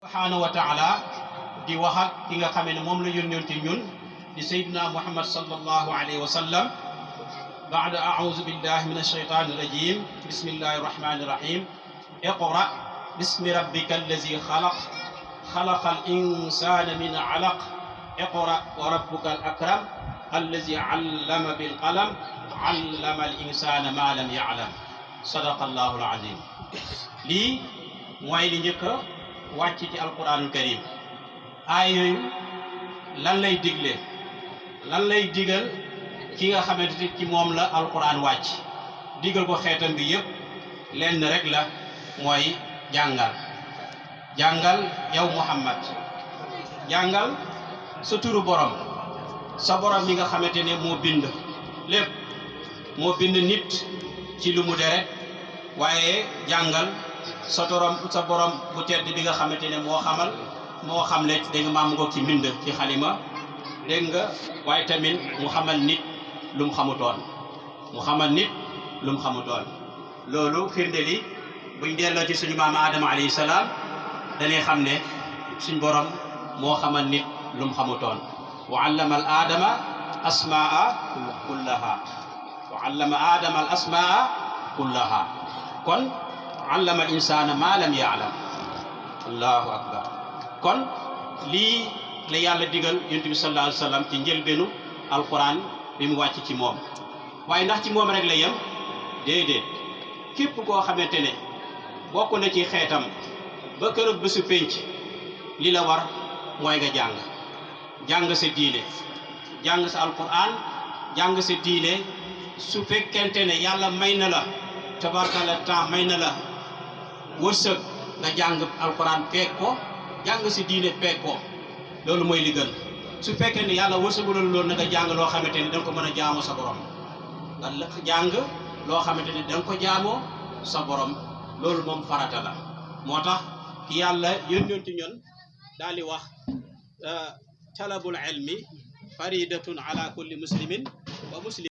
subhanahu wa taala di wax ak ki nga xamee ne moom la yónnente ñun di sayyidina muhammad sallallahu alayhi wa sallam baada a'udhu billahi min ash-shaytani rajim bismillahi rahmani rahim iqra bismi rabbika allazi khalaq khalaqal insana min alaq iqra wa rabbuka al akram allazi allama bil qalam allama al insana ma lam ya'lam sadaqa allahu al azim. lii mooy li njëkk a wàcc ci alquranul karim. aay yooyu lan lay digle, lan lay digal ki nga xamante ni ci moom la alquran wàcc, digal ko xeetam bi yëpp lenn rek la, mooy jàngal yow muhammad, jàngal sa turu borom, sa borom mi nga xamante ne moo bind lépp, moo bind nit ci lu mu deret, waaye jàngal sa borom bu tedd bi nga xamante ne moo xamle dégg nga maam ngoog ci mbind ci xalima, dégg nga, waaye tamit mu xamal nit lu mu xamutoon, loolu firnde li buñ delloo ci suñu maam Adama alayhi salaam dañuy xam ne suñ borom moo xamal nit lu mu xamutoon. wa allama al aadama asmaa kullaha, wa allama aadama al asmaa kullaha, kon allama al insana ma lam ya'lam. allahu akbar. kon lii la yàlla digal yonent bi sallallahu alayhi wa sallam ci njëlbeenu alquran bi mu wàcc ci moom. waaye ndax ci moom rek la yem? déedéet. képp koo xamante ne bokk na ci xeetam ba kër bésu pénc, li la war mooy nga jàng sa diine, jàng sa alquran, jàng sa diine. su fekkente ne yàlla may na la tabarkalla temps, may na la wërsëg, nga jàng alquran peeg ko, jàng si diine peeg ko, loolu mooy li gën. su fekkee ne yàlla wërsëgulal loolu na nga jàng loo xamante ne danga ko mën a jaamoo sa borom, nga jàng loo xamante ne danga ko jaamoo sa borom, loolu moom farata la. moo tax ki yàlla yónnoon ci ñun daal di wax talabul ilmi faridatun ala kulli muslimin wa muslim